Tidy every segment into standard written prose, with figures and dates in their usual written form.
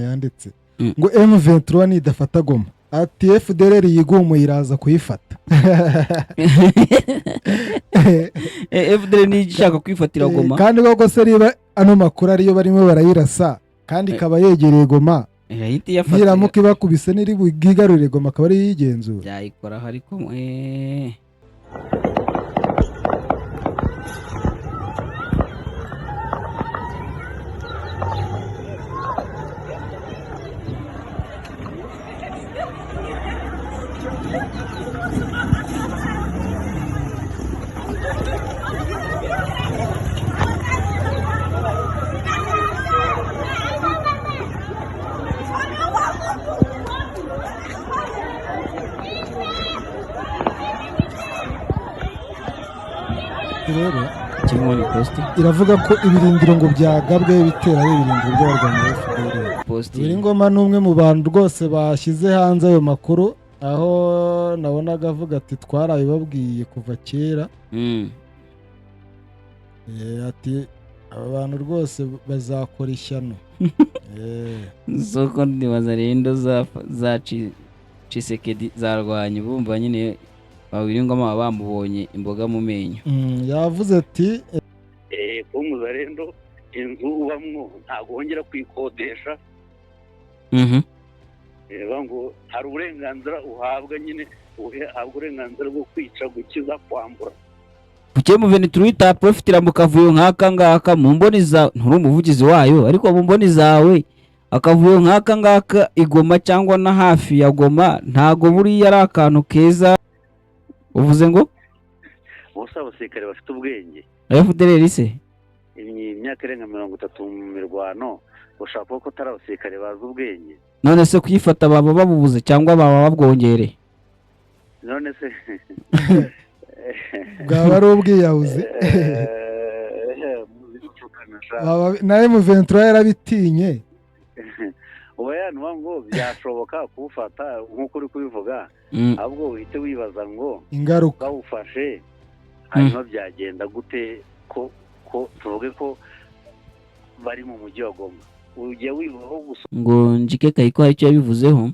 yanditse ngo M23 nidafata Goma ati FDLR yigumuye iraza kuyifata. FDLR ni ishaka kwifatira Goma kandi koko se riba ano makuru ariyo barimo barayirasa kandi ikaba yegereye Goma niramuka ibakubise niri bwigarurire Goma akaba ari yigenzura byayikora ariko rero kimwe post iravuga ko ibirindiro ngo byagabwe bitera ari ibirindiro by'abarwanyi ba FDLR. Biri Ngoma n'umwe mu bantu rwose bashyize hanze ayo makuru aho nabonaga avuga ati twarabibabwiye kuva kera. Ati aba bantu rwose bazakora ishyano. Soko ndibaza rendo za Tshisekedi zarwanye bumva nyine Biri Ngoma bamubonye imboga mu menyo. Yavuze ati umuzarendo inzu ubamwo ntago wongera kwikodesha. Ngo hari uburenganzira uhabwa nyine uhabwa uburenganzira bwo kwica gukiza kwambura. Kuke mu Venetruita profitira mu kavuyo nkaka ngaka mu mboni za nturi umuvugizi wayo ariko mu mboni zawe akavuyo nkaka ngaka Igoma cyangwa na hafi ya Goma ntago buri yari akantu keza. Uvuze ngo bose abasirikare bafite ubwenge FDLR se imyaka irenga 30 mu mirwano ushaka ko tari abasirikare bazi ubwenge. None se kuyifata baba babubuze cyangwa baba babwongereye? None se bwaba ari ubwiyahuzi na M23 yarabitinye. Oya ngo byashoboka kufata nkuko uri kubivuga ahubwo uhite wibaza ngo ingaruka bawufashe hanyuma byagenda gute ko tuvuge ko bari mu mujyi wa Goma ujye wibaho gusa ngo njike kayiko hari cyo yabivuzeho.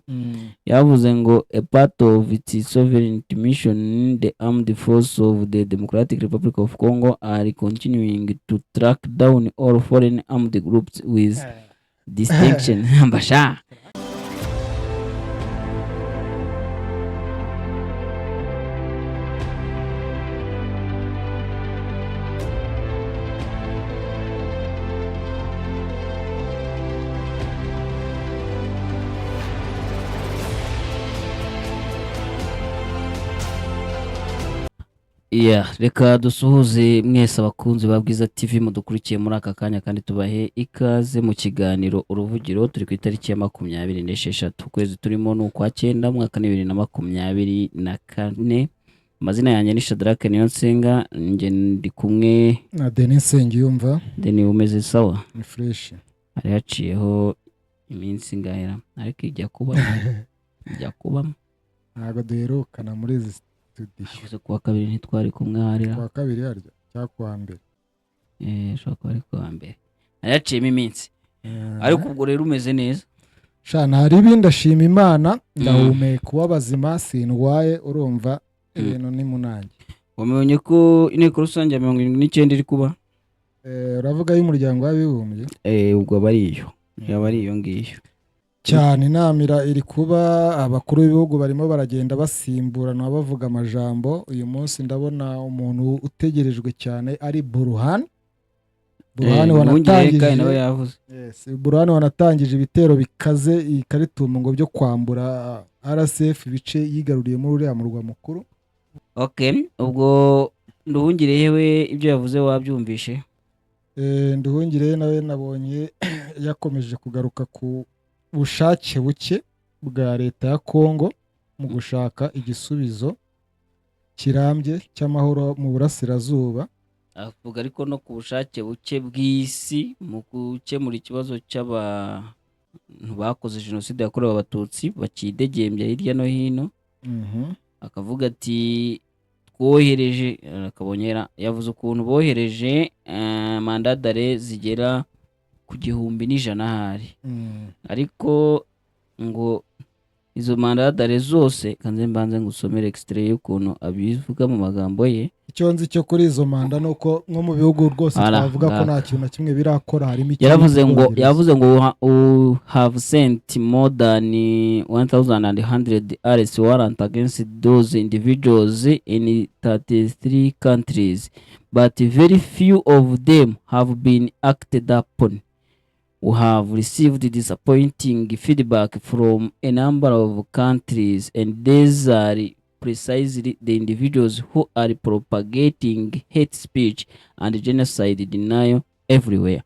Yavuze ngo a part of its sovereignty mission the armed forces of the Democratic Republic of Congo are continuing to track down all foreign armed groups with distinction. Mbasha reka dusuhuze mwese abakunzi ba Bwiza TV mudukurikiye muri aka kanya kandi tubahe ikaze mu kiganiro uruvugiro. Turi ku itariki ya 26 ukwezi turimo n'ukwa 9 mwaka 2024. Amazina yanjye ni Shadrack Niyonsenga, nje ndi kumwe na Denis Nsengiyumva. Denis umeze sawa? Ni fresh. Ari haciyeho iminsi ngahera ariko ijya kuba ntago duherukana muri izi studio. Kuwa kabiri ntitwari kumwe harira. Kuwa kabiri harya cyangwa kuwa mbere? Shaka ari kuwa mbere. Araciyemo iminsi. Ariko ubwo rero umeze neza. Shana hari ibindi ashima Imana ndahumeka w'abazima sindwaye urumva ibintu ni munange. Wamenye ko inteko rusange ya 79 iri kuba? Uravuga y'umuryango w'abibumbye? Ubwo bariyo. Yabari iyo ngiyo. Cyane inamira iri kuba abakuru b'ibihugu barimo baragenda basimburana bavuga amajambo. Uyu munsi ndabona umuntu utegerejwe cyane ari Burhan wanatangije ibitero bikaze ikaritumo ngo byo kwambura RSF ibice yigaruriye muri uriya murwa mukuru. Ubwo Nduhungire yewe ibyo yavuze wabyumvishe? Nduhungire nawe nabonye yakomeje kugaruka ku bushake buke bwa leta ya Kongo mu gushaka igisubizo kirambye cy'amahoro mu burasirazuba. Avuga ariko no ku bushake buke bw'isi mu gukemura ikibazo cy'abantu bakoze jenoside yakorewe abatutsi bakidegembya hirya no hino. Akavuga ati twohereje akabonyera yavuze ukuntu bohereje mandadare zigera ku 1,100 ahari. Ariko ngo izo mandadare zose kanze mbanze ngusomere extrait y'ukuntu abivuga mu magambo ye. Icyo nzi cyo kuri izo manda nuko nko mu bihugu rwose twavuga ko nta kintu na kimwe birakora, harimo icyo yavuze ngo have sent more than 1,100 arrest warrant against those individuals in 33 countries, but very few of them have been acted upon. We have received disappointing feedback from a number of countries, and these are precisely the individuals who are propagating hate speech and genocide denial everywhere.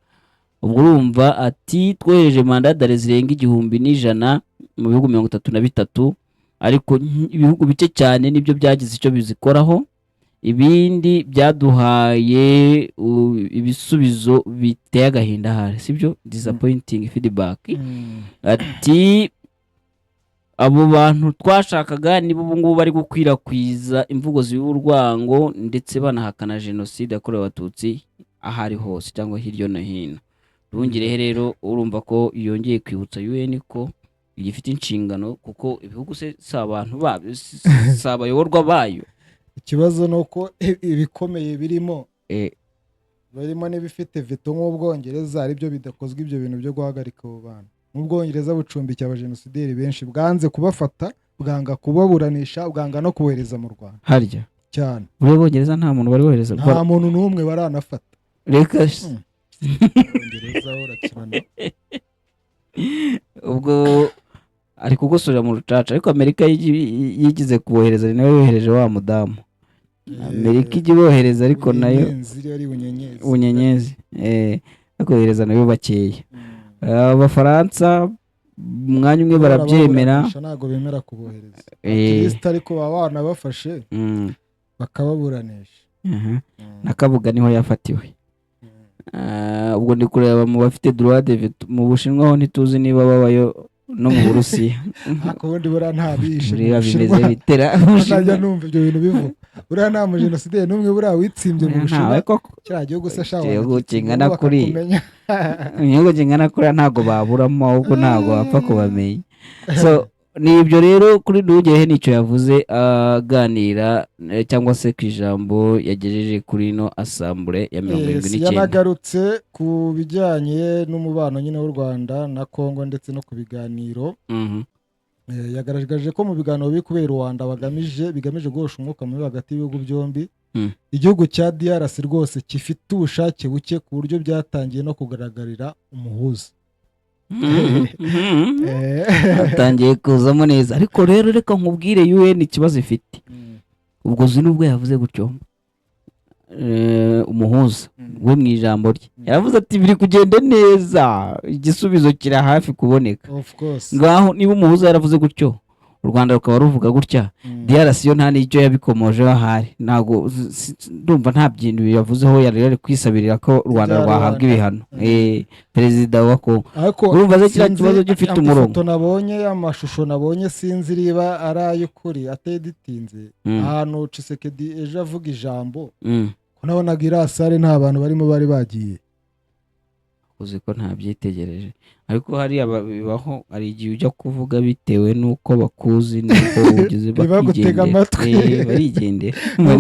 Ubwo urumva ati twohereje mandadare zirenga 1,100 mu bihugu 33, ariko ibihugu bike cyane nibyo byagize icyo bizikoraho, ibindi byaduhaye ibisubizo biteye agahinda hari, sibyo? Disappointing feedback. Ati abo bantu twashakaga nibo ubungubu bari gukwirakwiza imvugo z'urwango ndetse banahakana genocide yakorewe abatutsi ahari hose cyangwa hirya no hino. Rungirehe rero urumva ko yongeye kwibutsa UN ko igifite inshingano, kuko ibihugu se abantu babyo sabayoborwa bayo. Ikibazo nuko ibikomeye birimo n'ibifite veto nk'Ubwongereza ari byo bidakozwe ibyo bintu byo guhagarika abo bantu. Mu Bwongereza bucumbikiye abajenosideri benshi, bwanze kubafata, bwanga kubaburanisha, bwanga no kubohereza mu Rwanda. Harya cyane muri Bwongereza nta muntu bari bohereza, nta muntu n'umwe baranafata. Reka Bwongereza urakibana ubwo ari kugosorera mu rucaca, ariko Amerika yigize kubohereza, ni nawe yohereje wa mudamu. Amerika ijya ibohereza ariko nayo bunyenyezi akohereza nayo bakeya. Abafaransa umwanya umwe barabyemera, ntago bemera kubohereza ariko abana bafashe bakababuranisha. Nakabuga niho yafatiwe. Ubwo ndi kureba mu bafite droit de veto mu Bushinwa ho ntituzi niba babayo no mu Burusiya. Akubundi bura ntabishe bimeze bitera najya numva ibyo bintu bivuga. Ura nta mu genocide n'umwe bura witsimbye mu Bushinwa kira gihugu se shawo gihugu kingana kuri inyungu kingana kuri ntago baburamo, ahubwo ntago bapfa kubamenya. So nibyo rero kuri Ndugehe nicyo yavuze aganira cyangwa se ku ijambo yagejeje kuri no assemblée ya 29. Yanagarutse ku bijyanye n'umubano nyine w'u Rwanda na Kongo ndetse no ku biganiro. Yagaragaje ko mu biganiro biri kubera Rwanda bigamije guhosha umwuka mubi hagati y'ibihugu byombi. Igihugu cya DRC rwose gifite ubushake buke ku buryo byatangiye no kugaragarira umuhuza. Atangiye kuzamo neza, ariko rero reka nkubwire UN ikibazo ifite. Ubwo nubwo yavuze gutyo umuhuza we mu ijambo rye yaravuze ati biri kugenda neza, igisubizo kiri hafi kuboneka. Ngaho niba umuhuza yaravuze gutyo, u Rwanda rukaba ruvuga gutya, DRC yo nta n'icyo yabikomoje ahari, ntago ndumva nta byintu yavuzeho, yari kwisabirira ko u Rwanda rwahabwa ibihano. Perezida wa Kongo urumva ze kira kibazo gifite umurongo. Foto nabonye amashusho nabonye sinzi riba arayukuri ateditinze ahantu Tshisekedi ejo avuga ijambo, kunabonaga irasare nta bantu barimo bari bagiye, uzi ko nta byitegereje. Ariko hari ababibaho, ari igihe ujya kuvuga bitewe nuko bakuzi nuko ugize bakigenda barigende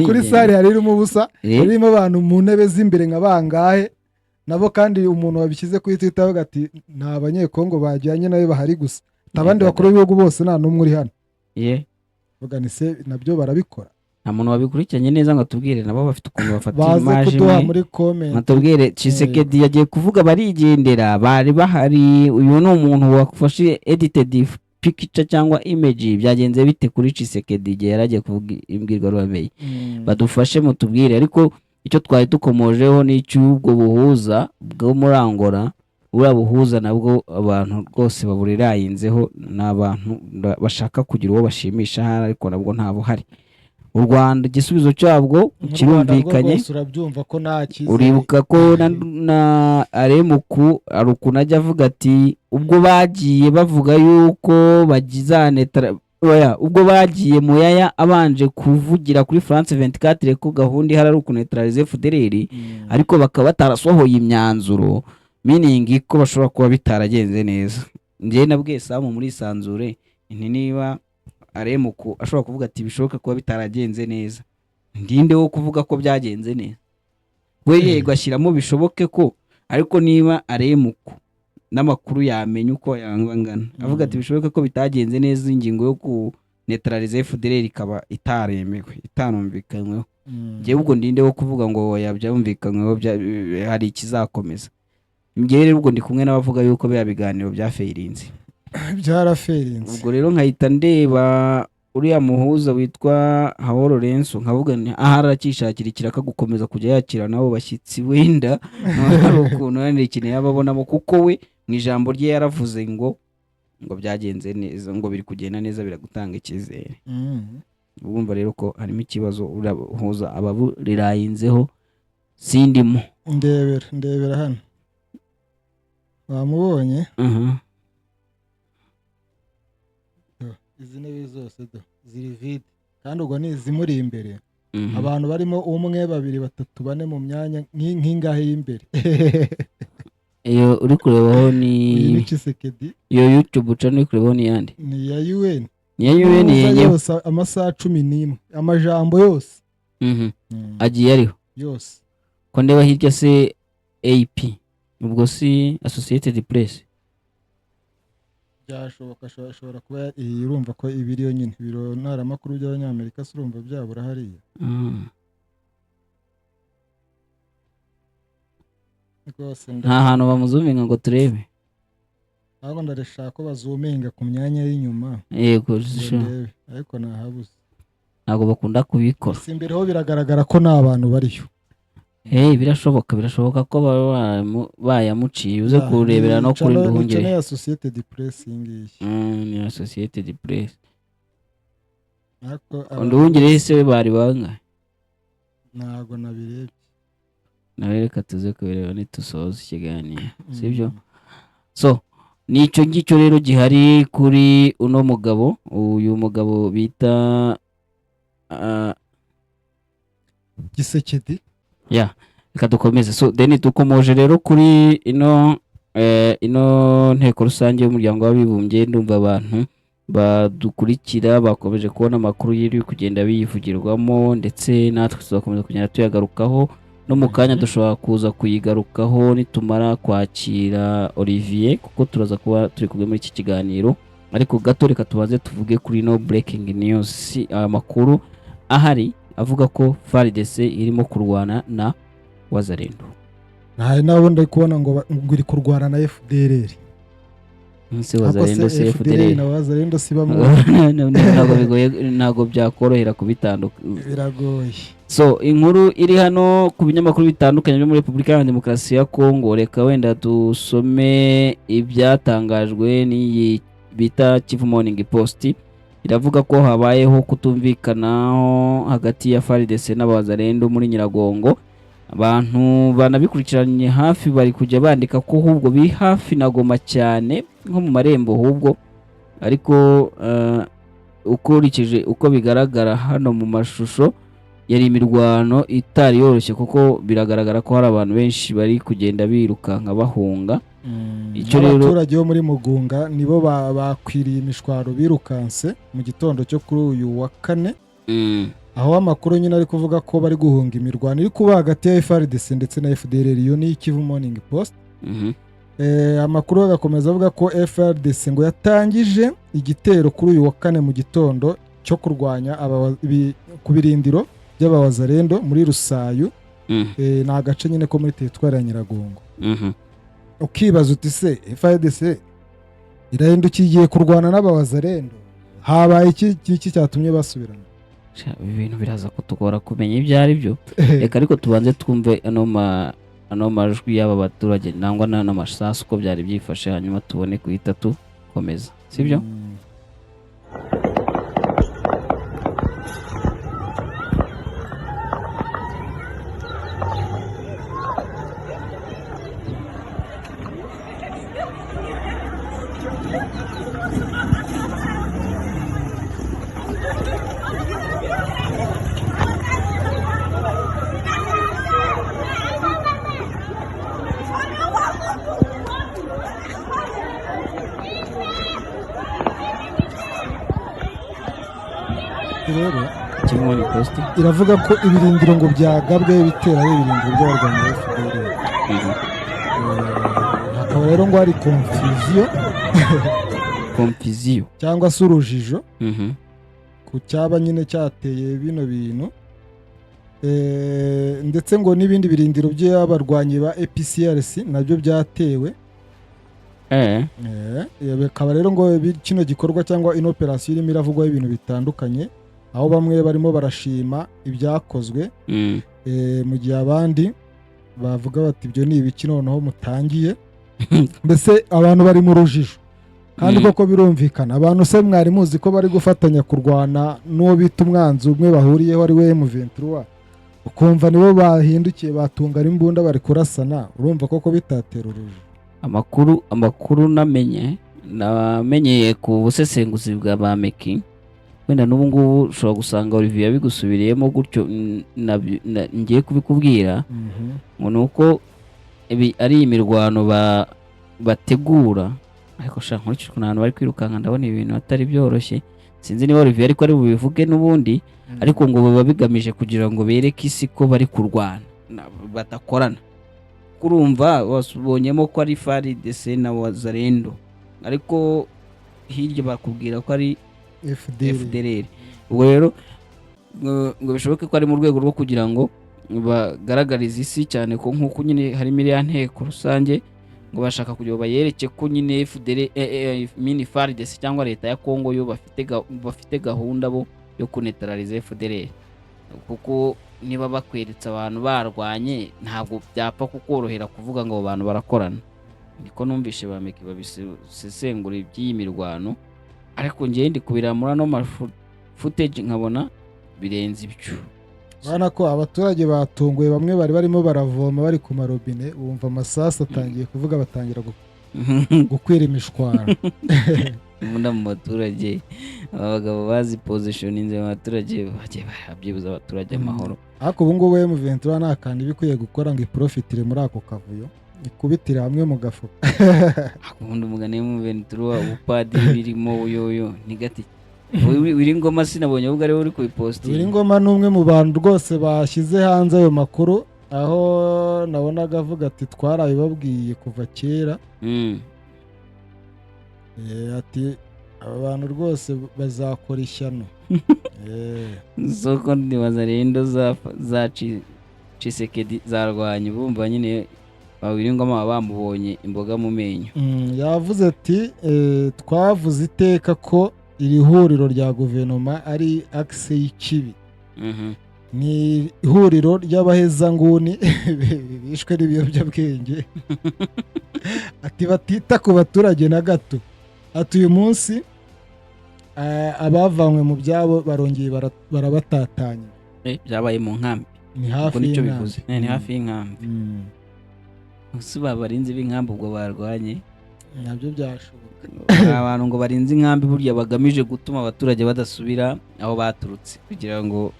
kuri sare harimo ubusa, harimo abantu mu ntebe z'imbere nka bangahe nabo, kandi umuntu wabishyize kuri Twitter avuga ati nta banyekongo bajyanye nayo bahari gusa, abandi bakuru b'ibihugu bose nta n'umwe uri hano. Vuga ni se nabyo barabikora, nta muntu wabikurikiranye neza ngo atubwire nabo bafite ukuntu bafata image muri comment. Atubwire Tshisekedi yagiye kuvuga barigendera, bari bahari. Uyu ni umuntu wafashe edited picture cyangwa image, byagenze bite kuri Tshisekedi igihe yaragiye kuvuga imbwirwaruhame? Badufashe mutubwire. Ariko icyo twari dukomojeho ni cy'ubwo buhuza bwo muri Angola. Ura buhuza nabwo abantu rwose baburirayinzeho, n'abantu bashaka kugira uwo bashimisha hari, ariko nabwo nta buhari. U Rwanda igisubizo cyabwo kirumvikanye. Uribuka ko na Aremuku aruku najya avuga ati ubwo bagiye bavuga yuko bagizanetara ubwo bagiye Muyaya abanje kuvugira kuri France 24 ko gahunda ihari ari ukuneutraliser FDLR, ariko bakaba batarasohoye imyanzuro meaning ko bashobora kuba bitaragenze neza. Njye nabwiye Samu muri Sanzure nti niba Aremuko ashobora kuvuga ati bishoboka kuba bitaragenze neza, ndinde wo kuvuga ko byagenze neza? We yego ashyiramo bishoboke ko, ariko niba Aremuko n'amakuru yamenya uko yangana avuga ati bishoboke ko bitagenze neza, ingingo yo ku neutralize FDLR ikaba itaremewe itanumvikanyweho, njye ubwo ndinde wo kuvuga ngo yabyumvikanyweho hari ikizakomeza? Njye rero ubwo ndi kumwe n'abavuga yuko bya biganiro byafeirinze byarafeirinze. Ubwo rero nkahita ndeba uriya muhuza witwa Hao Lorenzo nkavuga nti arakishakira ikiraka gukomeza kujya yakira nabo bashyitsi wenda hari ukuntu yandi ikintu yababonamo, kuko we mu ijambo rye yaravuze ngo byagenze neza, ngo biri kugenda neza, biragutanga icyizere. Ubumva rero ko harimo ikibazo urahuza ababurirayinzeho sindimo. Ndebera hano wamubonye. Izi ntebe zose ziri vide kandi ubwo ni izimuri imbere. Abantu barimo 1 2 3 4 mu myanya nk'ingahe y'imbere. Iyo uri kurebaho ni Tshisekedi, iyo YouTube channel uri kurebaho ni yandi, ni ya UN. Ni ya UN yenye amasaha 11 amajambo yose agiye ariho yose. Ko ndeba hirya se AP, ubwo si Associated Press byashoboka, ashobora kuba irumva ko ibiriyo nyine biro ntaramakuru by'Abanyamerika surumva byabura hariya. nta hantu bamuzuminga ngo turebe, ahubwo ndarashaka ko bazuminga ku myanya y'inyuma. Yego ariko nahabuze, ntabwo bakunda kubikora. Imbere ho biragaragara ko nta bantu bariyo. Birashoboka ko bayamuciye uze kurebera no kuri Nduhungire. Ni Associated Press ngiyi. Ni Associated Press. Nduhungire se bari banga? Ntago nabirebye. Nawe reka tuze kubireba nitusoza ikiganiro, sibyo? So nicyo ngicyo rero gihari kuri uno mugabo, uyu mugabo bita Tshisekedi. Reka dukomeze. So then tukomoje rero kuri ino nteko rusange y'umuryango w'abibumbye. Ndumva abantu badukurikira bakomeje kubona amakuru yiri kugenda biyivugirwamo, ndetse natwe tuzakomeza kugenda tuyagarukaho. No mu kanya dushobora kuza kuyigarukaho nitumara kwakira Olivier, kuko turaza kuba turi kumwe muri iki kiganiro. Ariko gato reka tubanze tuvuge kuri no breaking news, amakuru ahari avuga ko FARDC irimo kurwana na Wazalendo. Nabo ndi kubona ngo iri kurwana na FDLR. Nse Wazalendo se FDLR na Wazalendo si bamwe. Ntago byakorohera kubitandukanya, biragoye. So inkuru iri hano ku binyamakuru bitandukanye byo muri Repubulika ya Demokarasi ya Kongo. Reka wenda dusome ibyatangajwe n'iyi bita Kivu Morning Post. Iravuga ko habayeho kutumvikanaho hagati ya FARDC n'Abazalendo muri Nyiragongo. Abantu banabikurikiranye hafi bari kujya bandika ko hubwo bi hafi na Goma cyane nko mu marembo hubwo, ariko ukurikije uko bigaragara hano mu mashusho yari imirwano itari yoroshye, kuko biragaragara ko hari abantu benshi bari kugenda birukanka bahunga. Icyo rero abaturage bo muri Mugunga nibo bakwiriye imishwaro birukanse mu gitondo cyo kuri uyu wa 4. Aho amakuru nyine ari kuvuga ko bari guhunga imirwano iri kuba hagati ya FARDC ndetse na FDLR. Iyo ni Kivu Morning Post. Amakuru agakomeza avuga ko FARDC ngo yatangije igitero kuri uyu wa 4 mu gitondo cyo kurwanya ku birindiro by'Abazalendo muri Rusayu. Ni agace nyine ko muri teritwari ya Nyiragongo. Ukibaza uti se FARDC irahindukiye kurwana n'Abazalendo, habaye iki cyatumye basubirana? Ibintu biraza kutugora kumenya ibyo ari byo. Reka ariko tubanze twumve ano majwi y'aba baturage nangwa n'amasasu uko byari byifashe, hanyuma tubone kuhita tukomeza, sibyo? rero Kimonyo Post iravuga ko ibirindiro ngo byagabwe bitera ari ibirindiro by'abarwanyi ba FDL. Hakaba rero ngo hari confusion cyangwa se urujijo ku cyaba nyine cyateye bino bintu, ndetse ngo n'ibindi birindiro by'abarwanyi ba APCRC nabyo byatewe. Bikaba rero ngo kino gikorwa cyangwa ino operasiyo irimo iravugwaho ibintu bitandukanye, aho bamwe barimo barashima ibyakozwe, mu gihe abandi bavuga bati ibyo ni ibiki noneho mutangiye. Mbese abantu bari mu rujijo, kandi koko birumvikana. Abantu se mwari muzi ko bari gufatanya kurwana n'uwo bita umwanzi umwe bahuriyeho ari we M23, ukumva nibo bahindukiye batungara imbunda bari kurasana, urumva koko bitatera urujijo. Amakuru namenyeye ku busesenguzi bwa Bameki, wenda n'ubu ngubu ushobora gusanga Olivier yabigusubiriyemo gutyo ngiye kubikubwira, ngo nuko ibi ari imirwano bategura, ariko shaka nkurikije ukuntu abantu bari kwirukanka ndabona ibintu atari byoroshye. Sinzi niba Olivier ariko ari bubivuge n'ubundi, ariko ngo baba bigamije kugira ngo bereke isi ko bari kurwana badakorana. Kurumva wasubonyemo ko ari FARDC na Wazalendo, ariko hirya bakubwira ko ari FDLR. Ubwo rero ngo bishoboke ko ari mu rwego rwo kugira ngo bagaragarize isi cyane ko nk'uko nyine harimo iriya nteko rusange, ngo bashaka kugira ngo bayereke ko nyine mini FARDC cyangwa leta ya Kongo yo bafite gahunda bo yo kunetralize FDLR, kuko niba bakweretse abantu barwanye ntabwo byapfa kukorohera kuvuga ngo abo bantu barakorana. Niko numvishe Bameki babisesengura iby'iyi mirwano, ariko ngiye ndi kubiramura no footage nkabona birenze ibyo. Bana ko abaturage batunguye, bamwe bari barimo baravoma bari ku marobine, bumva amasasu atangiye kuvuga, batangira gukwira imishwara. Munda mu baturage, abagabo bazi position inze mu baturage bagiye barabyibuza abaturage amahoro. Ariko ubu ngubu M23 nta kandi bikwiye gukora ngo iprofitire muri ako kavuyo, ikubitire hamwe mu gafuka. Akundi umugane M23 ubupadiri birimo uyoyo ni gati. Wiringoma sinabonye ubwo ari uri kubipostinga. Wiringoma n'umwe mu bantu rwose bashyize hanze ayo makuru, aho nabonaga avuga ati twarabibabwiye kuva kera. Ati abantu rwose bazakora ishyano. Soko ndi Wazalendo za Tshisekedi zarwanye, bumva nyine Wiringoma bamubonye imboga mu menyo. Yavuze ati twavuze iteka ko iri huriro rya guverinoma ari akise y'ikibi. Ni ihuriro ry'abahezanguni bishwe n'ibiyobyabwenge. Ati batita ku baturage na gato. Ati uyu munsi abavanywe mu byabo barongeye barabatatanya. Byabaye mu nkambi. Ni hafi y'inkambi. Ni hafi y'inkambi. Usuba barinzi b'inkambi ubwo barwanye. Nabyo byashoboka. Abantu ngo barinzi inkambi burya bagamije gutuma abaturage badasubira aho baturutse, kugira ngo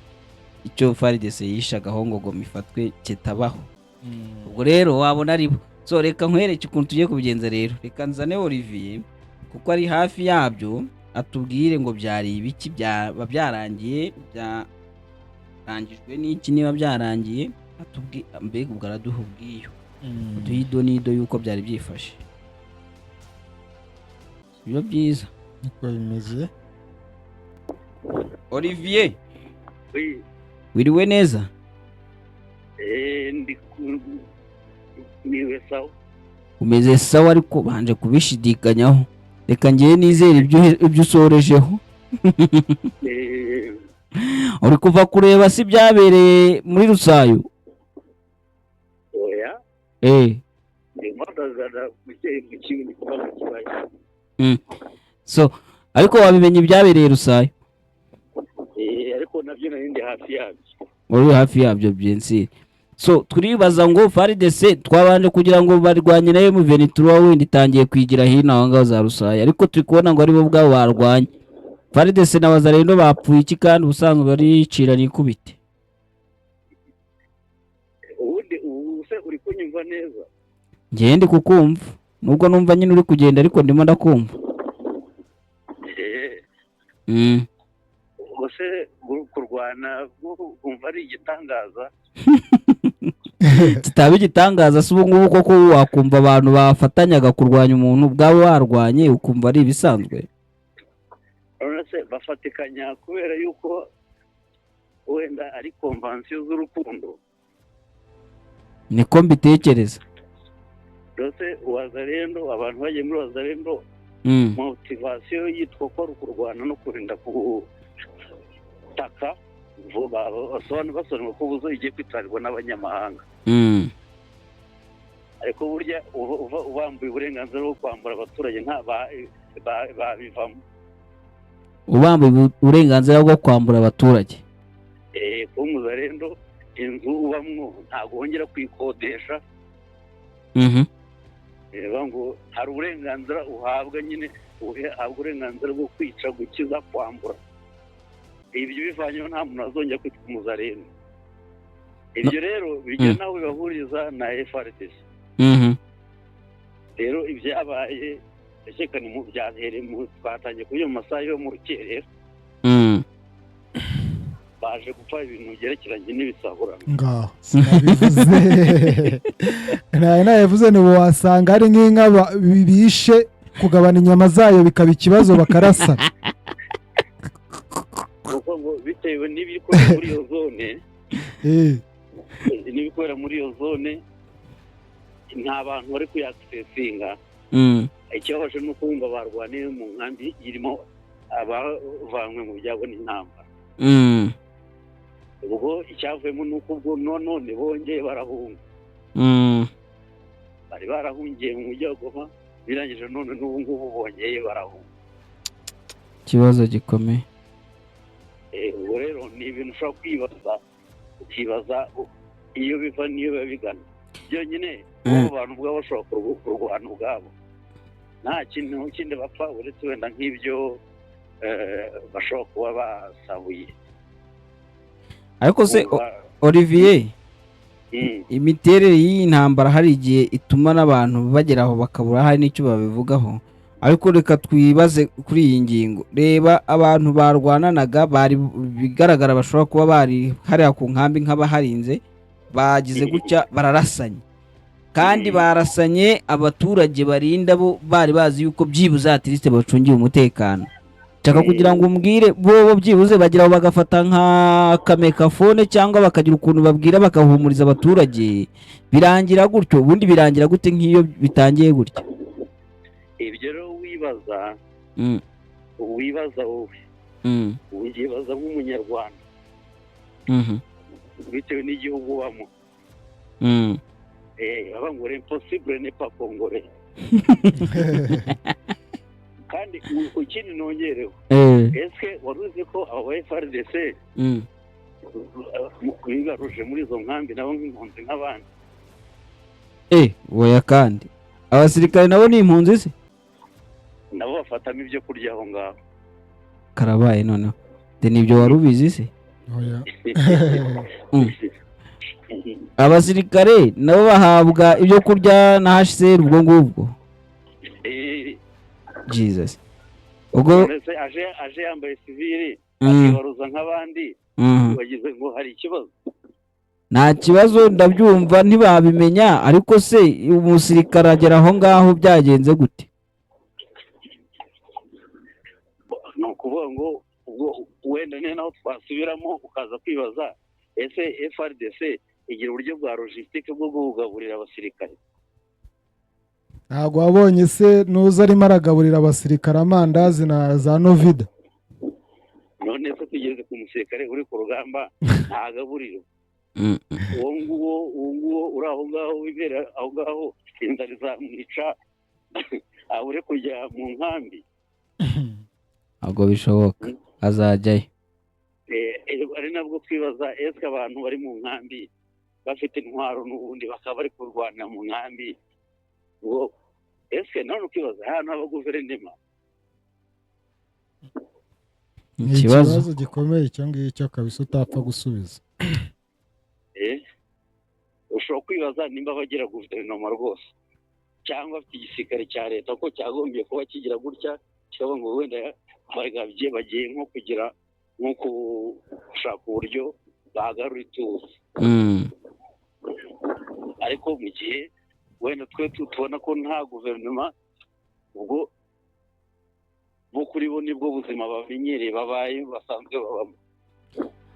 icyo FARDC yishagaho ngo mifatwe kitabaho. Ubwo rero wabona aribo. So reka nkwereke ukuntu tugiye kubigenza rero. Reka nzane Olivier kuko ari hafi yabyo, atubwire ngo byari ibiki byarangiye, byarangijwe n'iki, niba byarangiye atubwire, mbega ubwo araduha ubwiyo duhido nido yuko byari byifashe. Biba byiza niko bimeze. Olivier, wiriwe neza? Niwe sawa. Umeze sawa, ariko banje kubishidikanyaho. Reka ngiye nizere ibyo usorejeho. Uri kuva kureba si byabereye muri Rusayo? Oya. So ariko wabimenye ibyabereye Rusayo? Ariko nabyo narindi hafi yabyo. Uri hafi yabyo byensire. So turibaza ngo FARDC twabanje kugira ngo barwanye na M23 windi tangiye kwigira hino aho ngaho za Rusayo, ariko turi kubona ngo ari bo bwabo barwanye. FARDC na Wazalendo bapfuye iki kandi ubusanzwe bari cira nikubite? Use uri kunyumva neza? Ngende kukumva, nubwo numva nyine uri kugenda ariko ndimo ndakumva. ubuse kurwana umva ari igitangaza kitaba igitangaza se ubu ngubu koko wakumva abantu bafatanyaga kurwanya umuntu ubwabo warwanye ukumva ari ibisanzwe urabona se bafatikanya kubera yuko wenda ari konvansiyo z'urukundo niko mbitekereza rwose wazarendo abantu bagiye muri wazarendo motivasiyo yitwa ko ari ukurwana no kurinda gutaka basobanura ko ubuzo igiye kwitabirwa n'abanyamahanga ariko burya ubambuye uburenganzira bwo kwambura abaturage babivamo ubambuye uburenganzira bwo kwambura abaturage kuba umuzarendo inzu ubamwo ntabwo wongera kuyikodesha reba ngo hari uburenganzira uhabwa nyine uhabwa uburenganzira bwo kwica gukiza kwambura ibyo bivanyeho nta muntu azongera kwitwa umuzarendo ibyo rero bigira naho bibahuriza na FRDC rero ibyabaye reka ni mu byahereye twatangiye kuri mu masaha yo mu rukerera baje gupfa ibintu byerekeranye n'ibisahurano ngaho sinabivuze nabivuze nibo wasanga ari nk'inka bishe kugabana inyama zayo bikaba ikibazo bakarasa kuko ngo bitewe n'ibikorera muri iyo zone n'ibikorera muri iyo zone nta bantu bari kuyakisesinga ikibabaje ni uko wumva barwaniye mu nkambi irimo abavanywe mu byago n'intambara ubwo icyavuyemo ni uko ubwo none bongeye barahunga bari barahungiye mu mujyi wa Goma birangije none n'ubu ngubu bongeye barahunga ikibazo gikomeye ubwo rero ni ibintu ushobora kwibaza ukibaza iyo biva n'iyo biba bigana byonyine abo bantu ubwabo bashobora kurwana ubwabo nta kintu kindi bapfa uretse wenda nk'ibyo bashobora kuba basahuye ariko se Olivier imiterere y'iyi ntambara hari igihe ituma n'abantu bagera aho bakabura hari n'icyo babivugaho ariko reka twibaze kuri iyi ngingo reba abantu barwananaga bari bigaragara bashobora kuba bari hariya ku nkambi nk'abaharinze bagize gutya bararasanye kandi barasanye abaturage barinda bo bari bazi yuko byibuze atiriste bacungiye umutekano cyaka kugira ngo umbwire bo byibuze bagira aho bagafata nka kamekafone cyangwa bakagira ukuntu babwira bakahumuriza abaturage birangira gutyo ubundi birangira gute nk'iyo bitangiye gutya ibyo rero wibaza wowe wibaza nk'umunyarwanda bitewe n'igihugu ubamo abangore impossible ne pas congolais kandi ukindi nongereho ese wari uzi ko abo FRDC bigaruje muri izo nkambi nabo nk'impunzi nk'abandi oya kandi abasirikare nabo ni impunzi se nabo bafatamo ibyo kurya aho ngaho karabaye noneho nibyo wari ubizi se abasirikare nabo bahabwa ibyo kurya na HCR ubwo ngubwo Jesus ubwo aje yambaye civili akibaruza nk'abandi bagize ngo hari ikibazo nta kibazo ndabyumva ntibabimenya ariko se umusirikare agera aho ngaho byagenze gute ni ukuvuga ngo ubwo wenda ni naho twasubiramo ukaza kwibaza ese FRDC igira uburyo bwa logistique bwo kugaburira abasirikare ntabwo wabonye se nuza arimo aragaburira abasirikare amandazi na za novida none se tugeze ku musirikare uri ku rugamba ntagaburiro uwo nguwo uri aho ngaho wibera aho ngaho inzara izamwica abure kujya mu nkambi ntabwo bishoboka azajyayo ari nabwo twibaza ese abantu bari mu nkambi bafite intwaro n'ubundi bakaba bari kurwanira mu nkambi ngo ese none ukibaza hano haba guverinoma ni ikibazo gikomeye icyo ngicyo kabisa utapfa gusubiza ushobora kwibaza nimba bagira guverinoma rwose cyangwa afite igisirikare cya leta ko cyagombye kuba kigira gutya cyangwa ngo wenda bagiye nko kugira nko gushaka uburyo bagarura ituze. Ariko mu gihe wenda twe tubona ko nta guverinoma, ubwo bo kuri bo nibwo buzima bamenyereye babaye basanzwe babamo.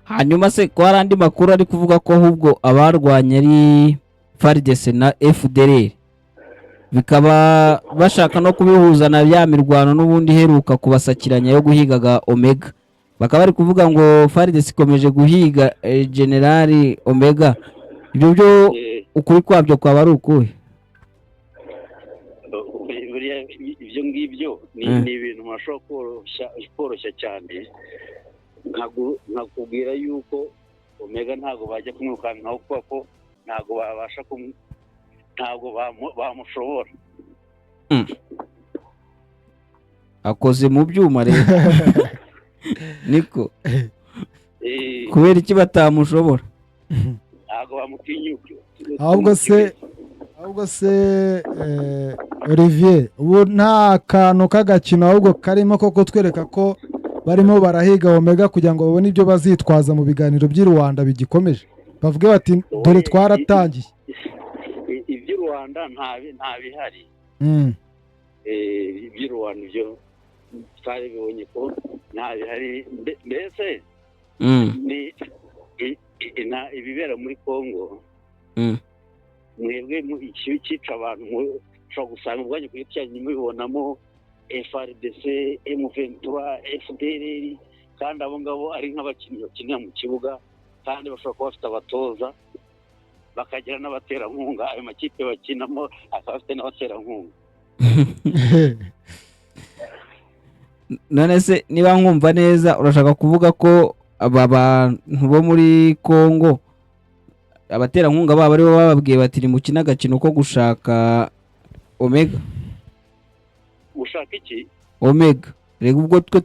Hanyuma se ko hari andi makuru ari kuvuga ko ahubwo abarwanya ari FARDC na FDLR bikaba bashaka no kubihuza na bya mirwano n'ubundi heruka kubasakiranya yo guhigaga Omega, bakaba bari kuvuga ngo FARDC ikomeje guhiga General Omega. Ibyo byo ukuri kwabyo kwaba ari ukuhe? Ibyo ngibyo ni ibintu mashobora koroshya cyane. Nkakubwira yuko Omega ntabwo bajya kumwirukankaho kuko ko ntabwo babasha ntabwo bamushobora. Akoze mu byuma rero niko kubera iki batamushobora? Ntabwo bamutinyuka. ahubwo se Olivier, ubu nta kantu k'agakino ahubwo karimo ko kutwereka ko barimo barahiga Omega kugira ngo babone ibyo bazitwaza mu biganiro by'i Rwanda bigikomeje, bavuge bati dore twaratangiye. Iby'i Rwanda nta bihari. Iby'i Rwanda ibyo twari bibonye ko nta bihari. Mbese ibibera muri Congo, mwebwe cyica abantu mushobora gusanga ubwanyu ku giti cyanyu mubibonamo FARDC, M23, FDLR, kandi abo ngabo ari nk'abakinnyi bakinira mu kibuga, kandi bashobora kuba bafite abatoza bakagira n'abaterankunga. Ayo makipe bakinamo akaba afite n'abaterankunga. None se niba nkumva neza urashaka kuvuga ko aba bantu bo muri Congo abaterankunga babo aribo bababwiye bati ni mukina agakino ko gushaka Omega? Ushaka iki? Omega. Rega ubwo twe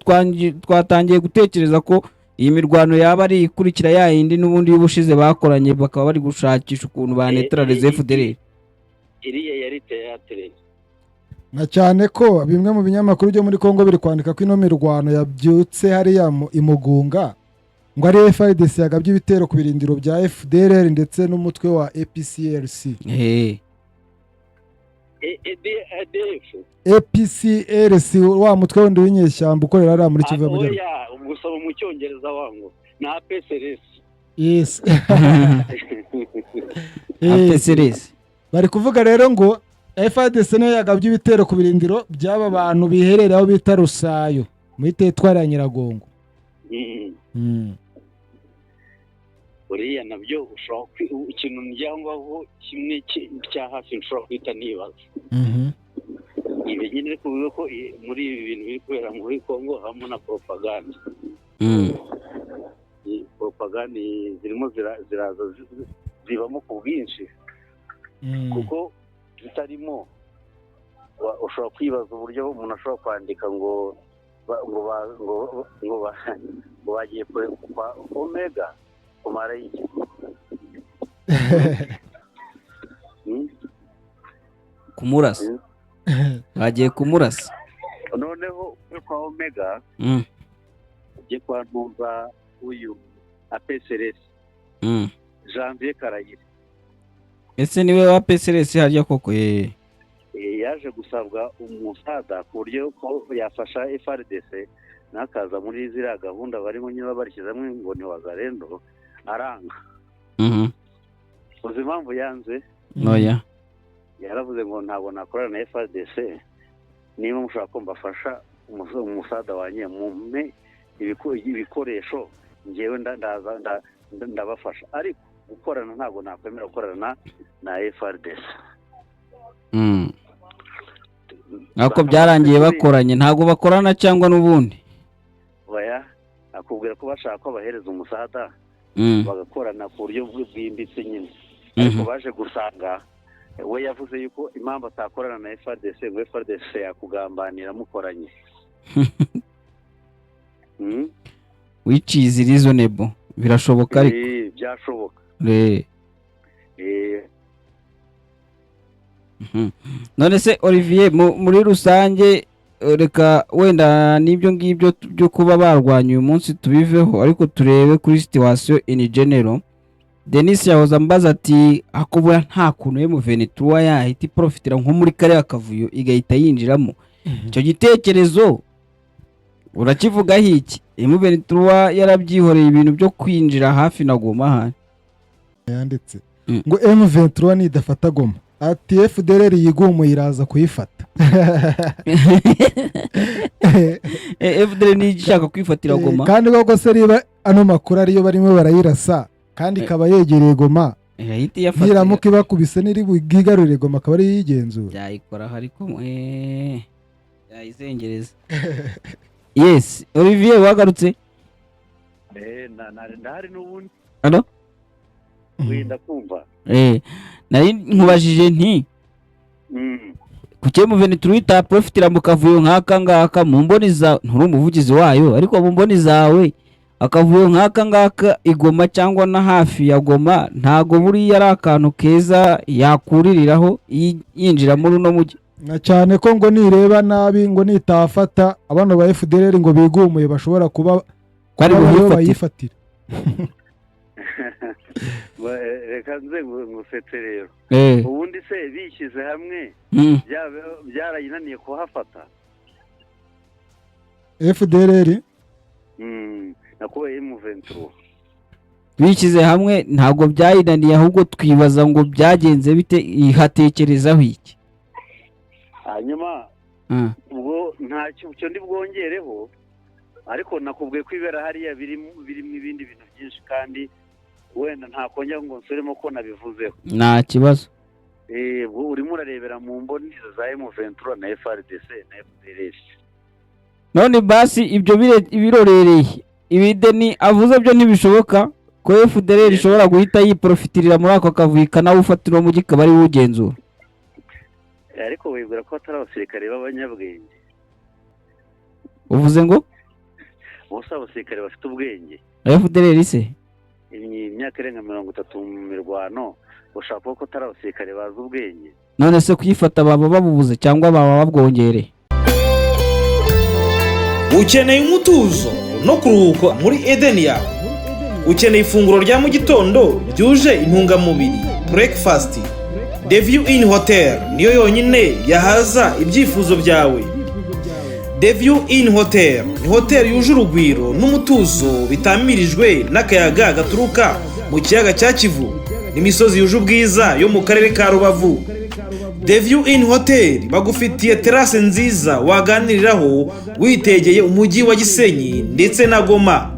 twatangiye gutekereza ko iyi mirwano yaba ari ikurikira ya yindi n'ubundi y'ubushize bakoranye bakaba bari gushakisha ukuntu banetralize FDLR. Iriya yari teyatere. Na cyane ko bimwe mu binyamakuru byo muri Congo biri kwandika ko ino mirwano yabyutse hariya Imugunga ngo ari FARDC yagabye ibitero ku birindiro bya FDLR ndetse n'umutwe wa APCLC. APCLC wa mutwe wundi w'inyeshyamba ukorera hariya muri Kivu y'Amajyaruguru. Gusaba mu cyongereza wangu na APCLC. Yes. APCLC bari kuvuga rero ngo FARDC nayo yagabye ibitero ku birindiro by'aba bantu biherereye aho bita Rusayo muri teritwari ya Nyiragongo. Uriya nabyo ushobora ikintu njyangaho kimwe cya hafi nshobora kwita nibaza. Ibi nyine kuvuga ko muri ibi bintu biri kubera muri Congo hamwe na propaganda. Propaganda zirimo ziraza zibamo ku bwinshi, kuko zitarimo ushobora kwibaza uburyo umuntu ashobora kwandika ngo bagiye kwa Omega kumara iki. kumurasa bagiye kumurasa. Noneho kwa Omega ugiye kwa numva uyu APCLC Janvier Karayire. Ese niwe wa APCLC harya koko? Yaje gusabwa umusada ku buryo ko yafasha FARDC nakaza muri ziriya gahunda barimo nyine barishyizamo ngo ni wazarendo aranga. Uzi impamvu yanze? Noya. Yaravuze ngo ntabwo nakorana na FARDC niba mushaka ko mbafasha umusada wanye mume ibikoresho ngewe ndabafasha, ariko gukorana ntabwo nakwemera gukorana na FARDC. Nako byarangiye bakoranye, ntabwo bakorana cyangwa n'ubundi? Oya, akubwira ko bashaka ko bahereza umusada bagakorana ku buryo bwimbitse nyine. Ariko baje gusanga we yavuze yuko impamvu atakorana na FARDC ngo FARDC yakugambanira mukoranye. Which is reasonable. Birashoboka ariko. Byashoboka. None se Olivier muri rusange reka wenda n'ibyo ngibyo byo kuba barwanya uyu munsi tubiveho, ariko turebe kuri situation in general. Denis yahoze ambaza ati akubura nta kuntu M23 yahita iprofitira nko muri kariya kavuyo igahita yinjiramo. Icyo gitekerezo urakivugaho iki? M23 yarabyihoreye ibintu byo kwinjira hafi na Goma hano yanditse ngo M23 nidafata Goma ati FDLR yigumuye iraza kuyifata. FDLR ni ishaka kwifatira Goma kandi koko se riba ano makuru ariyo barimo barayirasa kandi ikaba yegereye Goma ntiramuka ibakubise niri bwigarurire Goma akaba ari yigenzura byayikora ariko yayizengereza. Yes, Olivier wagarutse? ndahari n'ubundi. Allo? Wenda kumva. Nari nkubajije nti kuke M23 ita profitira mu kavuyo nk'aka ngaka mu mboni za nturi umuvugizi wayo, ariko mu mboni zawe akavuyo nk'aka ngaka igoma cyangwa na hafi ya Goma ntago buri yari akantu keza yakuririraho yinjira muri uno mujyi na cyane ko ngo nireba nabi ngo nitafata abana ba FDLR ngo bigumuye bashobora kuba kwari buyifatira. Reka nze ngufete rero ubundi se bishyize hamwe byarayinaniye kuhafata FDLR nakubaye M23 bishyize hamwe ntago byayinaniye, ahubwo twibaza ngo byagenze bite, ihatekerezaho iki hanyuma ubwo ntacyo ndi bwongereho, ariko nakubwiye ko ibera hariya birimo ibindi bintu byinshi kandi wenda ntakongera ngo nsuremo ko nabivuzeho. Nta kibazo. Urimo urarebera mu mboni za M23 na FRDC na FDLR. None basi ibyo birorereye ibideni avuze byo ntibishoboka ko FDLR ishobora guhita yiprofitirira muri ako kavuyika nawe ufatira mu gikaba ari ugenzura. Ariko wibwira ko atari abasirikare b'abanyabwenge. Uvuze ngo bose abasirikare bafite ubwenge. FDLR se imyaka irenga 30 mu mirwano ushaka ko atari abasirikare bazi ubwenge. None se kuyifata baba babubuze cyangwa baba babwongereye? Ukeneye umutuzo no kuruhuka muri Eden yawe. Ukeneye ifunguro rya mu gitondo ryuje intungamubiri, breakfast. The View Inn Hotel niyo yonyine yahaza ibyifuzo byawe. The View Inn Hotel ni hotel yuje urugwiro n'umutuzo bitamirijwe n'akayaga gaturuka mu kiyaga cya Kivu n'imisozi yuje ubwiza yo mu karere ka Rubavu. The View Inn Hotel bagufitiye terrasse nziza waganiriraho witegeye umujyi wa Gisenyi ndetse na Goma.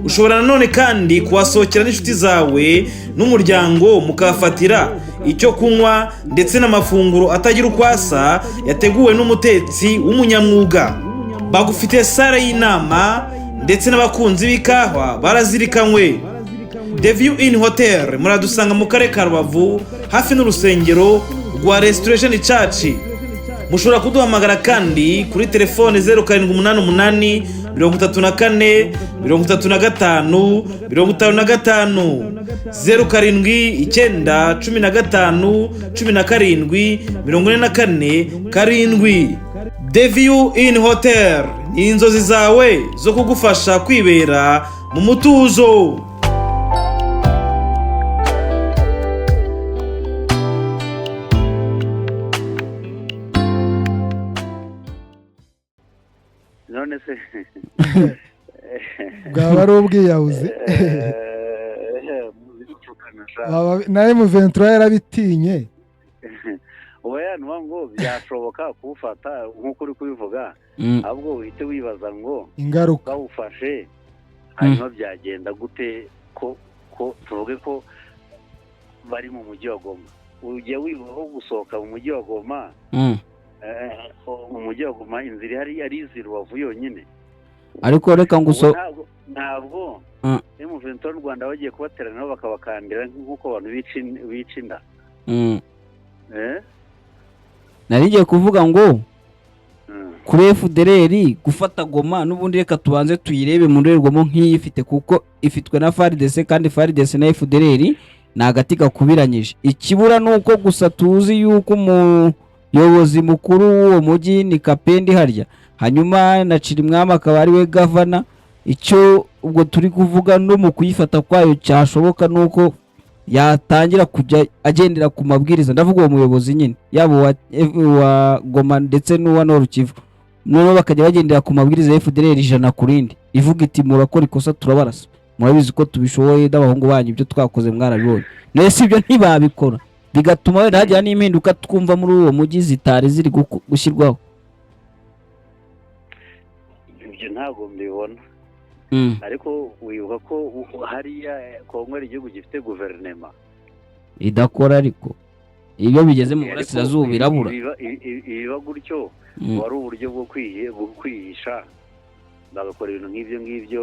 Ushobora nanone kandi kuhasohokera n'inshuti zawe n'umuryango mukafatira icyo kunywa ndetse n'amafunguro atagira ukwasa yateguwe n'umutetsi w'umunyamwuga. Bagufitiye sale y'inama ndetse n'abakunzi b'ikawa barazirikanywe. The View Inn Hotel muradusanga mu karere ka Rubavu hafi n'urusengero rwa Restoration Church. Mushobora kuduhamagara kandi kuri telefone 0788 34 35 55 07 15 17 44 7. The View Inn Hotel ni inzozi zawe zo kugufasha kwibera mu mutuzo. None se bwaba ari ubwiyahuzi na M23 yarabitinye. Oya ngo byashoboka kuwufata nk'uko uri kubivuga, ahubwo uhite wibaza ngo ingaruka bawufashe hanyuma byagenda gute ko tuvuge ko bari mu mujyi wa Goma. Ujya wibaho gusohoka mu mujyi wa Goma, mu mujyi wa Goma inzira ari izira Rubavu yonyine. Ariko reka nguso ntabwo M23 n'u Rwanda bagiye kubaterana nabo bakabakandira nk'uko abantu bica inda. Narigiye kuvuga ngo kuri FDLR gufata Goma n'ubundi reka tubanze tuyirebe mu ndorerwamo nk'iyi ifite, kuko ifitwe na FARDC kandi FARDC na FDLR ni agati gakubiranyije. Ikibura nuko gusa tuzi yuko umuyobozi mukuru w'uwo mujyi ni Kapendi harya hanyuma na Cirimwami akaba ari we gavana. Icyo ubwo turi kuvuga no mu kuyifata kwayo cyashoboka nuko yatangira kujya agendera ku mabwiriza, ndavuga uwo muyobozi nyine yabo wa Goma ndetse n'uwa Nord Kivu, noneho bakajya bagendera ku mabwiriza ya FDLR ijana ku rindi ivuga iti murakora ikosa turabarasa, murabizi ko tubishoboye n'abahungu banyu ibyo twakoze mwarabibonye. Nese ibyo ntibabikora bigatuma wenda hajya n'impinduka twumva muri uwo mujyi zitari ziri gushyirwaho. ibyo ntabwo mbibona. Ariko wibuka ko hariya Kongo ari igihugu gifite guverinema idakora, ariko iyo bigeze mu burasirazuba birabura. Ibiba gutyo wari uburyo bwo kwihisha, bagakora ibintu nk'ibyo ngibyo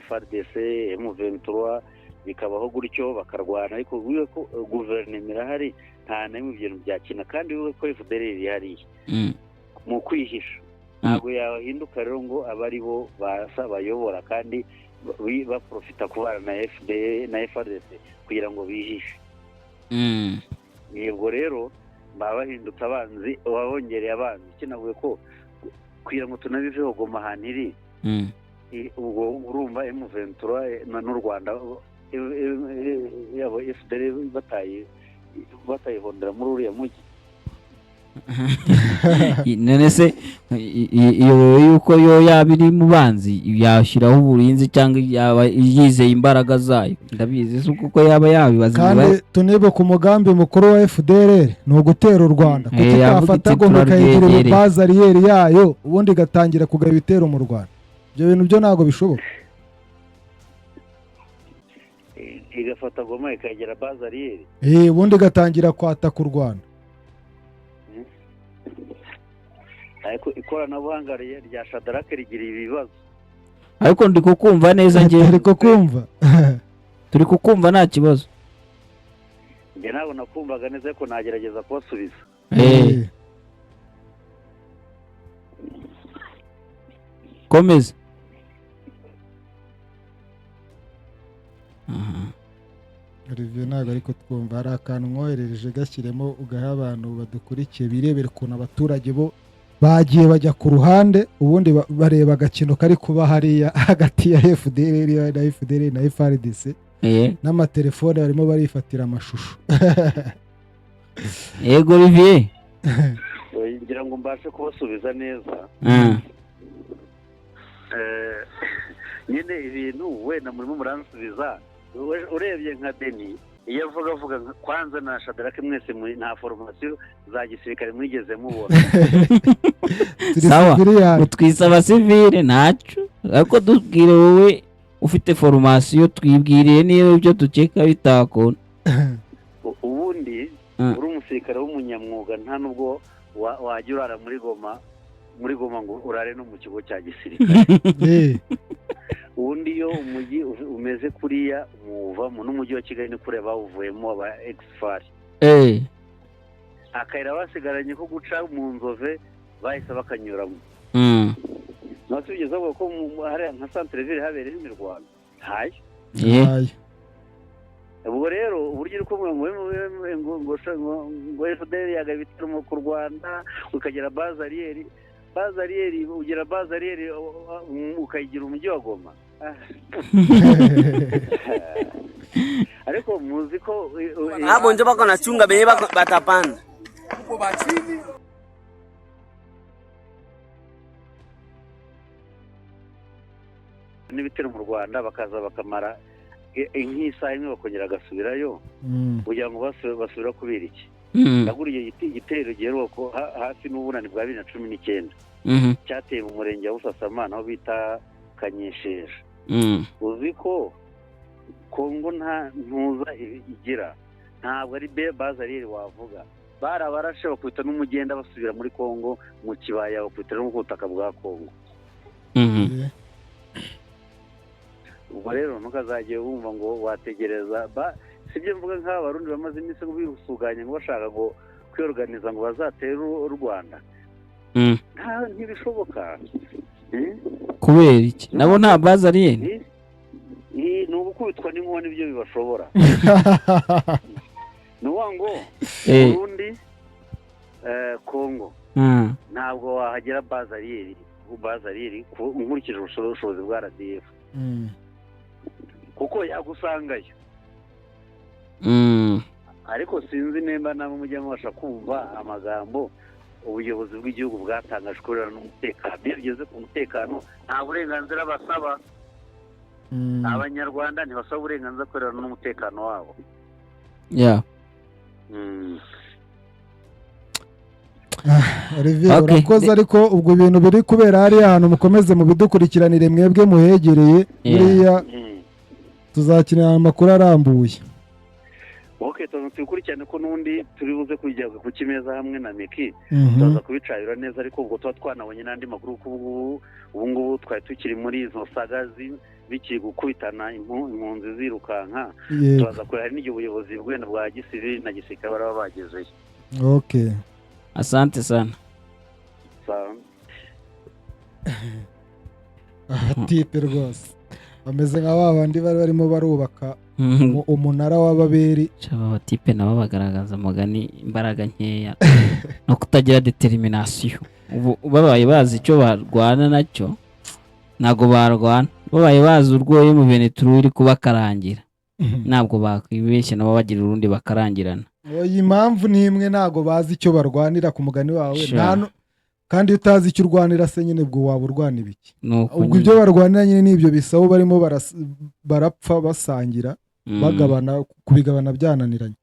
FARDC M23 bikabaho gutyo bakarwana, ariko wibuka ko guverinema irahari nta n'imwe ibintu byakina, kandi wibuka ko FDLR ihari mu kwihisha. Ntabwo yahinduka rero ngo aba ari bo bayobora kandi baprofita kubana na FDL na FARDC kugira ngo bihishe. Yego rero baba bahindutse abanzi, babongereye abanzi. Kinavuye ko kugira ngo tunabiveho Goma ahantu iri, ubwo urumva M23 n'u Rwanda yabo FDL batayihondera muri uriya mujyi. None se iyo yuko yo yabiri mu banzi yashyiraho uburinzi cyangwa yaba yizeye imbaraga zayo, ndabizi se kuko yaba yabibaza. Kandi tunebe ku mugambi mukuru wa FDLR ni ugutera u Rwanda, kuko itafata Goma ikayigira bazariyeri yayo ubundi igatangira kugaba ibitero mu Rwanda. Ibyo bintu byo ntabwo bishoboka. Igafata Goma ikayigira bazariyeri ubundi igatangira kwataka u Rwanda. Ariko ikoranabuhanga rya Shadarake rigira ibibazo. Ariko ndi kukumva neza ngiye. Turi kukumva nta kibazo. Nge nabo nakumvaga neza ko nagerageza kubasubiza. Komeza. Olivier ntabwo ariko twumva, hari akantu mwoherereje gashyiremo ugaha abantu badukurikiye birebere ukuntu abaturage bo bagiye bajya ku ruhande, ubundi bareba agakino kari kuba hariya hagati ya FDLR na FARDC n'amatelefone barimo barifatira amashusho. Yego Olivier, ngira ngo mbashe kubasubiza neza. Nyine ibintu wenda murimo muransubiza, urebye nka Deni iyo avuga kwanza na Shadarake mwese nta formation za gisirikare mwigeze mubona. Sawa, utwisa abasivile ntacyo, ariko dubwire wowe ufite formation twibwiriye niyo ibyo dukeka bitakona. Ubundi uri umusirikare w'umunyamwuga nta nubwo wajya urara muri Goma ngo urare no mu kigo cya gisirikare. Ubundi iyo umujyi umeze kuriya muvamo n'umujyi wa Kigali ni kure bawuvuyemo aba exfar. Akayira basigaranye ko guca mu Nzove bahise bakanyuramo. Natugeze avuga ko hari nka centre ville habereye imirwano. Hayi. Ubwo rero uburyo uko ngo FDL yagabitira mu Rwanda ukagera bazariyeri ugira bazariyeri ukayigira umujyi wa Goma. Ariko muzi ko hapo ndio bako nachunga benye batapanda uko bachini n'ibitero mu Rwanda bakaza bakamara nk'isaha imwe bakongera agasubirayo kugira ngo basubira kubera iki. Naguriye igitero giheruka hafi n'ubunani bwa 2019 cyateye mu murenge wa Busasamana aho bita Kanyesheje. Uzi ko Kongo nta ntuza igira, ntabwo ari bazariyeri wavuga, barabarashe bakubita n'umugenda basubira muri Kongo mu kibaya bakubita no ku butaka bwa Kongo. Ubwo rero ntukazagiye wumva ngo wategereza sibyo mvuga nk'aba Barundi bamaze iminsi bisuganye ngo bashaka ngo kwiorganiza ngo bazatere u Rwanda. Ntibishoboka. Kubera iki? Nabo nta bazariyeri. Ni ugukubitwa n'inkoni ibyo bibashobora. Nuwa ngo Burundi Kongo ntabwo wahagera bazariyeri bazariri nkurikije ubushobozi bwa RDF kuko yagusangayo ariko sinzi nimba namwe mujya mubasha kumva amagambo ubuyobozi bw'igihugu bwatangaje kubera n'umutekano iyo bigeze ku mutekano nta burenganzira basaba abanyarwanda ntibasaba uburenganzira kubera n'umutekano wabo Olivier urakoze ariko ubwo ibintu biri kubera hariya ahantu mukomeze mu bidukurikiranire mwebwe muhegereye buriya tuzakinira amakuru arambuye tubikurikirane ko n'undi turi buze kujya ku kimeza hamwe na Meki tuza kubicayura neza ariko ubwo tuba twanabonye n'andi makuru ko ubu ngubu twari tukiri muri izo sagazi bikiri gukubitana impunzi zirukanka tubaza ko hari n'igihe ubuyobozi bwenda bwa gisivili na gisirikare baraba bagezeyo. Okay, asante sana. Tipe rwose bameze nka babandi bari barimo barubaka umunara w'ababeri. Aba tipe nabo bagaragaza mugani imbaraga nkeya no kutagira determination. Babaye bazi icyo barwana nacyo ntago barwana, babaye bazi urwoye mu bintu tururi kubakarangira ntabwo bakwibeshya nabo bagira urundi bakarangirana. Iyi mpamvu ni imwe, ntago bazi icyo barwanira ku mugani wawe kandi utazi icyo urwanira se nyine bwo waba urwana ibiki. Ubwo ibyo barwanira nyine nibyo bisaba barimo barapfa basangira bagabana, kubigabana byananiranye.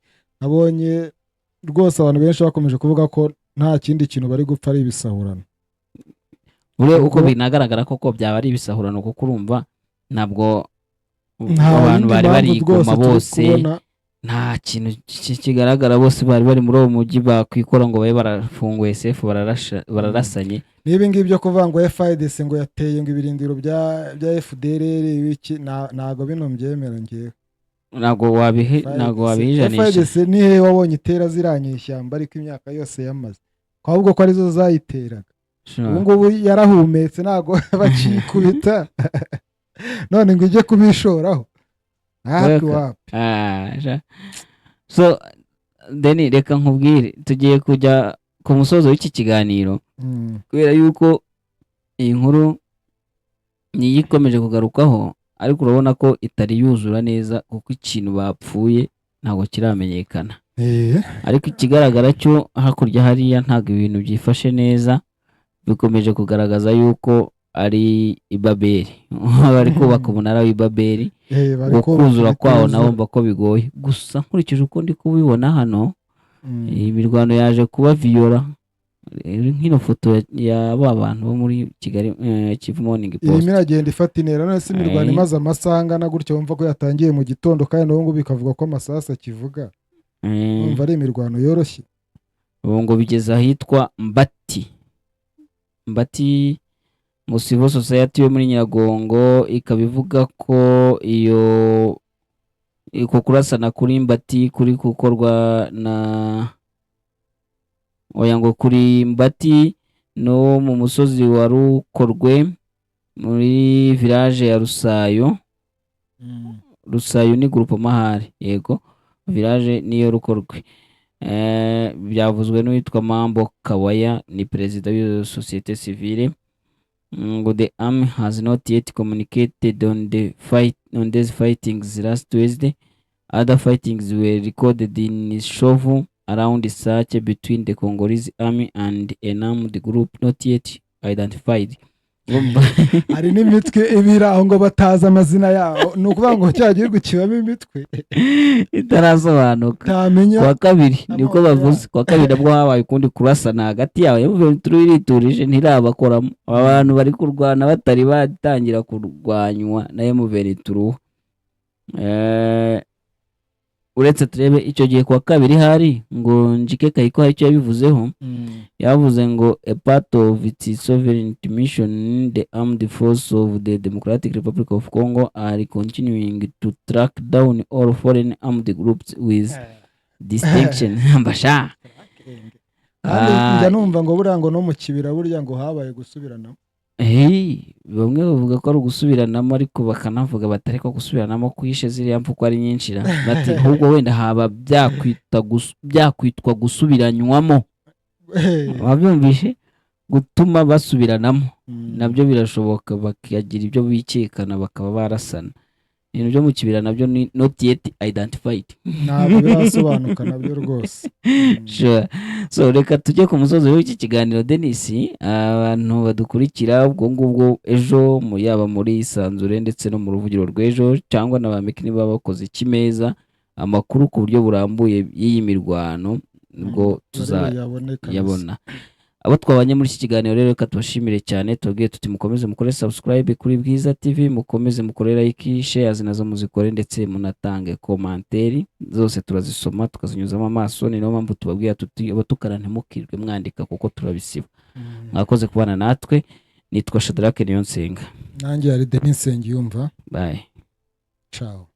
Nabonye rwose abantu benshi bakomeje kuvuga ko nta kindi kintu bari gupfa ari ibisahurano. Ure uko binagaragara koko byaba ari ibisahurano kuko urumva ntabwo abantu bari barigoma bose, nta kintu kigaragara, bose bari bari muri uwo mujyi bakwikora ngo babe barafunguye SF bararasanye. Niba ngibi byo kuvuga ngo FIDC ngo yateye ngo ibirindiro bya FDLR ibiki ntago bino mbyemera ngiye. Ntago wabihijanisha. FIDC ni he wabonye itera ziranye ishyamba ariko imyaka yose yamaze. Ahubwo ko arizo zayiteraga. Ubu ngubu yarahumetse ntago bacikubita. None ngo ije kubishoraho. So Deni, reka nkubwire tugiye kujya ku musozo w'iki kiganiro kubera yuko iyi nkuru niyo ikomeje kugarukaho, ariko urabona ko itari yuzura neza kuko ikintu bapfuye ntabwo kiramenyekana. Ariko ikigaragara cyo hakurya hariya ntabwo ibintu byifashe neza, bikomeje kugaragaza yuko ari Ibaberi. Bari kubaka umunara w'Ibaberi, kuzura kwawo nabomba ko bigoye. Gusa nkurikije uko ndi kubibona hano, imirwano yaje kuba viola. Nkino foto ya bantu bo muri Kigali Kivu Morning Post. Iyi miragenda ifata intera, none se imirwano imaze amasanga na gutyo wumva ko yatangiye mu gitondo kandi n'ubu bikavuga ko amasasa kivuga. Umva ari imirwano yoroshye. Ubu ngo bigeze ahitwa Mbati mu civil society yo muri Nyiragongo ikabivuga ko iyo kurasana kuri Mbati kuri gukorwa na ngo kuri Mbati no mu musozi wa Rukorwe muri village ya Rusayo. Rusayo ni groupe mahari, yego village niyo Rukorwe. Byavuzwe n'uwitwa Mambo Kawaya, ni perezida w'iyo societe civile. The army has not yet communicated on these fightings last Wednesday. Other fightings were recorded in Shovu around Sache between the Congolese army and an armed group not yet identified. Hari n'imitwe ibiri aho ngo bataza amazina yabo, ni ukuvuga ngo cyagirwa kibamo imitwe itarasobanuka. Kwa kabiri niko bavuze, kwa kabiri nabwo habaye ukundi kurasana hagati yawe iriturije ntirabakoramo. Abantu bari kurwana batari batangira kurwanywa na M23. Uretse turebe icyo gihe kwa kabiri hari ngo Njike Kayiko hari icyo yabivuzeho. Yavuze ngo a part of its sovereignty mission, the armed forces of the Democratic Republic of Congo are continuing to track down all foreign armed groups with distinction. Mbasha njya numva ngo burya ngo no mu kibira burya ngo habaye gusubiranamo. Bamwe bavuga ko ari gusubiranamo, ariko bakanavuga batari ko gusubiranamo kwishe ziriya mfuko ari nyinshi bati ahubwo wenda haba byakwitwa gusubiranywamo. Wabyumvishe gutuma basubiranamo nabyo birashoboka, bakagira ibyo bikekana bakaba barasana. Ibintu byo mu kibira nabyo ni not yet identified, ntabwo birasobanuka nabyo rwose. Sure. So reka tujye ku musozi w'iki kiganiro Denis. Abantu badukurikira ubwo ngubwo ejo yaba muri Isanzure ndetse no mu ruvugiro rw'ejo cyangwa na bamiki niba bakoze ikimeza amakuru ku buryo burambuye y'iyi mirwano ubwo tuzayabona. Abo twabanye muri iki kiganiro rero reka tubashimire cyane, tubwiye tuti mukomeze mukore subscribe kuri Bwiza TV, mukomeze mukore like, shares nazo muzikore ndetse munatange commentaire, zose turazisoma tukazinyuzamo amaso. Ni no mpamvu tubabwiye tuti abo tukarantemukirwe mwandika kuko turabisiba. Mwakoze kubana natwe, nitwa Shadrake Niyonsenga, nanjye ari Denis Nsengiyumva. Bye, ciao.